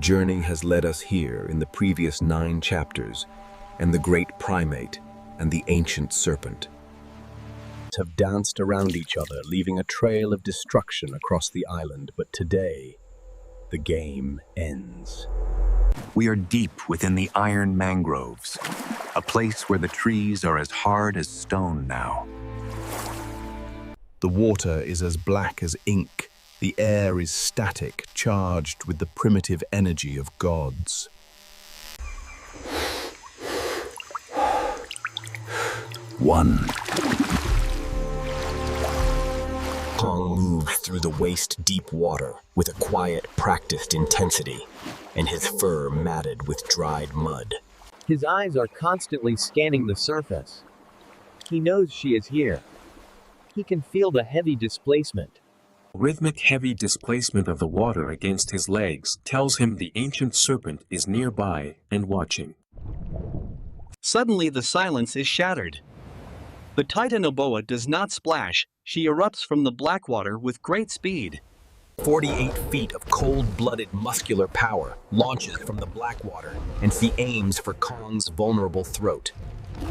journey has led us here in the previous 9 chapters, and the great primate and the ancient serpent have danced around each other, leaving a trail of destruction across the island. But today, the game ends. We are deep within the iron mangroves, a place where the trees are as hard as stone now. The water is as black as ink. The air is static, charged with the primitive energy of gods. One. Kong moves through the waist-deep water with a quiet, practiced intensity, and his fur matted with dried mud. His eyes are constantly scanning the surface. He knows she is here. He can feel the heavy displacement. Rhythmic heavy displacement of the water against his legs tells him the ancient serpent is nearby and watching. Suddenly the silence is shattered. The Titanoboa does not splash, she erupts from the black water with great speed. 48 feet of cold-blooded muscular power launches from the black water, and she aims for Kong's vulnerable throat.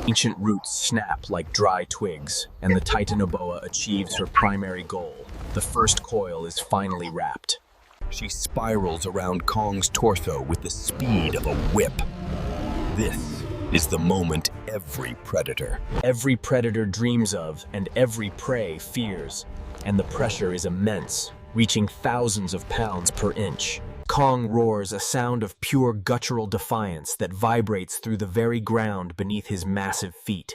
Ancient roots snap like dry twigs, and the Titanoboa achieves her primary goal. The first coil is finally wrapped. She spirals around Kong's torso with the speed of a whip. This is the moment every predator dreams of and every prey fears, and the pressure is immense, reaching thousands of pounds per inch. Kong roars a sound of pure guttural defiance that vibrates through the very ground beneath his massive feet.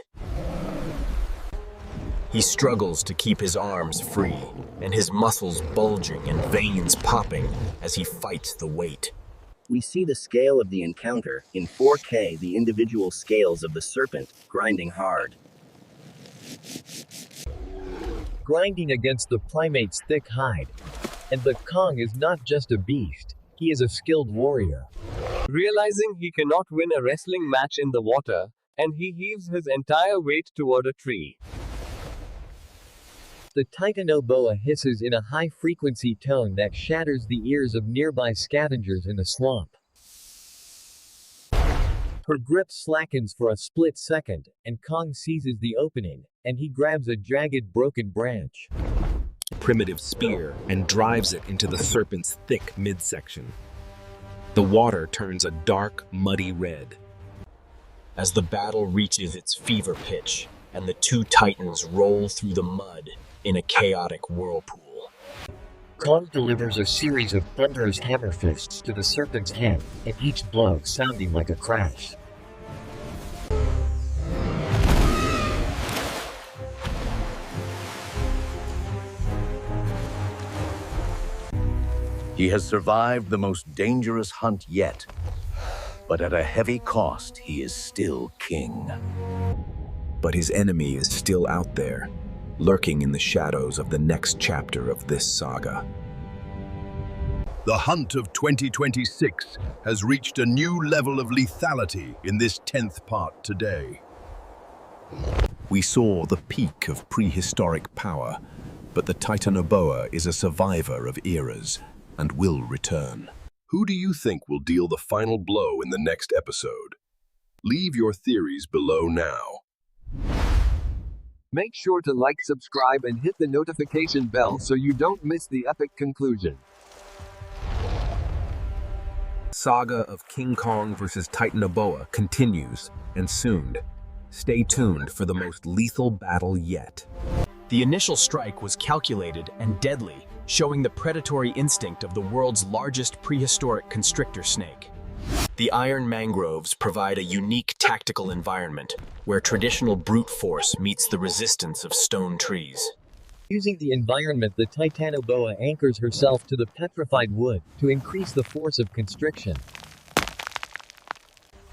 He struggles to keep his arms free, and his muscles bulging and veins popping as he fights the weight. We see the scale of the encounter in 4K, the individual scales of the serpent grinding hard. Grinding against the primate's thick hide. And the Kong is not just a beast, he is a skilled warrior. Realizing he cannot win a wrestling match in the water, and he heaves his entire weight toward a tree. The Titanoboa hisses in a high-frequency tone that shatters the ears of nearby scavengers in the swamp. Her grip slackens for a split second, and Kong seizes the opening, and he grabs a jagged, broken branch. Primitive spear and drives it into the serpent's thick midsection. The water turns a dark, muddy red. As the battle reaches its fever pitch, and the two titans roll through the mud in a chaotic whirlpool. Kong delivers a series of thunderous hammer fists to the serpent's head, and each blow sounding like a crash. He has survived the most dangerous hunt yet, but at a heavy cost, he is still king. But his enemy is still out there, lurking in the shadows of the next chapter of this saga. The hunt of 2026 has reached a new level of lethality in this 10th part today. We saw the peak of prehistoric power, but the Titanoboa is a survivor of eras and will return. Who do you think will deal the final blow in the next episode? Leave your theories below now. Make sure to like, subscribe, and hit the notification bell so you don't miss the epic conclusion. Saga of King Kong vs. Titanoboa continues, and soon. Stay tuned for the most lethal battle yet. The initial strike was calculated and deadly, showing the predatory instinct of the world's largest prehistoric constrictor snake. The iron mangroves provide a unique tactical environment where traditional brute force meets the resistance of stone trees. Using the environment, the Titanoboa anchors herself to the petrified wood to increase the force of constriction.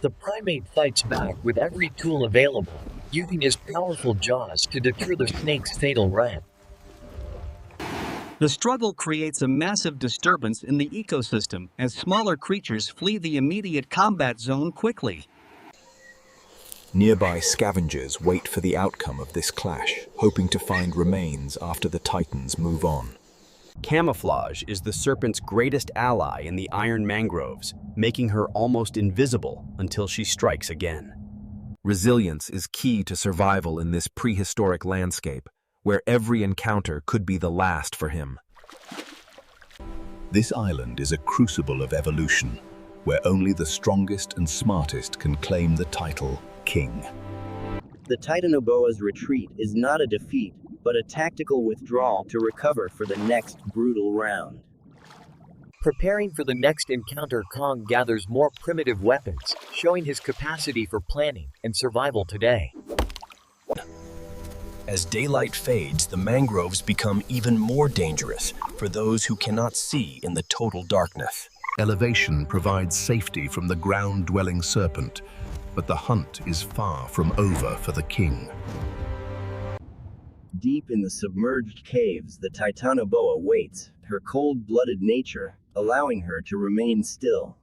The primate fights back with every tool available, using his powerful jaws to deter the snake's fatal wrap. The struggle creates a massive disturbance in the ecosystem as smaller creatures flee the immediate combat zone quickly. Nearby scavengers wait for the outcome of this clash, hoping to find remains after the titans move on. Camouflage is the serpent's greatest ally in the iron mangroves, making her almost invisible until she strikes again. Resilience is key to survival in this prehistoric landscape, where every encounter could be the last for him. This island is a crucible of evolution, where only the strongest and smartest can claim the title King. The Titanoboa's retreat is not a defeat, but a tactical withdrawal to recover for the next brutal round. Preparing for the next encounter, Kong gathers more primitive weapons, showing his capacity for planning and survival today. As daylight fades, the mangroves become even more dangerous for those who cannot see in the total darkness. Elevation provides safety from the ground-dwelling serpent, but the hunt is far from over for the king. Deep in the submerged caves, the Titanoboa waits, her cold-blooded nature allowing her to remain still.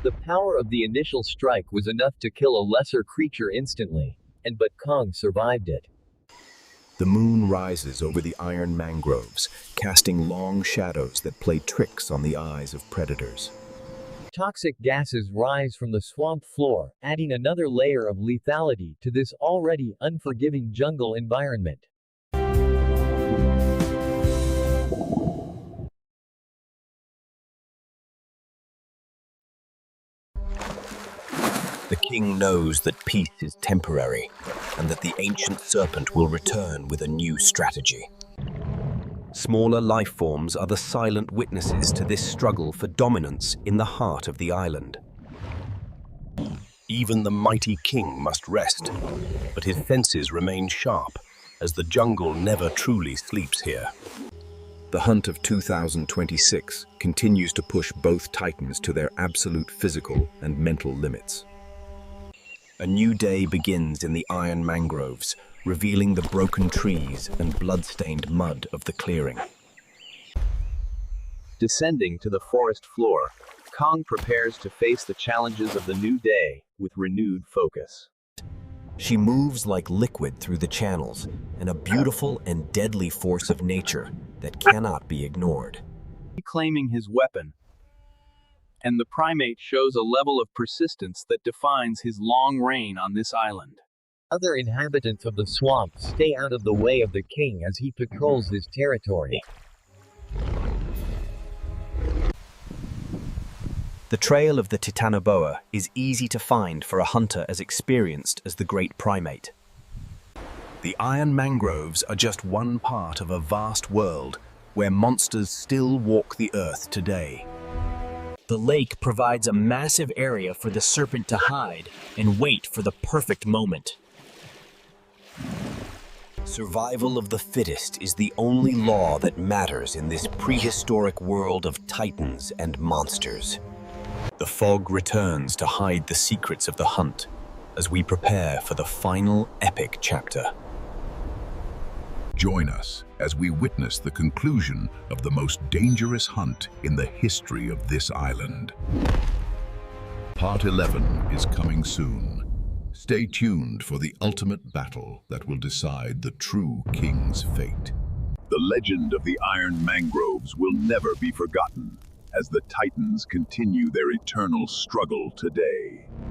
The power of the initial strike was enough to kill a lesser creature instantly, but Kong survived it. The moon rises over the iron mangroves, casting long shadows that play tricks on the eyes of predators. Toxic gases rise from the swamp floor, adding another layer of lethality to this already unforgiving jungle environment. The king knows that peace is temporary, and that the ancient serpent will return with a new strategy. Smaller life forms are the silent witnesses to this struggle for dominance in the heart of the island. Even the mighty king must rest, but his senses remain sharp, as the jungle never truly sleeps here. The hunt of 2026 continues to push both titans to their absolute physical and mental limits. A new day begins in the iron mangroves, revealing the broken trees and blood-stained mud of the clearing. Descending to the forest floor, Kong prepares to face the challenges of the new day with renewed focus. She moves like liquid through the channels, and a beautiful and deadly force of nature that cannot be ignored. Reclaiming his weapon, and the primate shows a level of persistence that defines his long reign on this island. Other inhabitants of the swamp stay out of the way of the king as he patrols his territory. The trail of the Titanoboa is easy to find for a hunter as experienced as the great primate. The iron mangroves are just one part of a vast world where monsters still walk the earth today. The lake provides a massive area for the serpent to hide and wait for the perfect moment. Survival of the fittest is the only law that matters in this prehistoric world of titans and monsters. The fog returns to hide the secrets of the hunt as we prepare for the final epic chapter. Join us as we witness the conclusion of the most dangerous hunt in the history of this island. Part 11 is coming soon. Stay tuned for the ultimate battle that will decide the true king's fate. The legend of the iron mangroves will never be forgotten as the titans continue their eternal struggle today.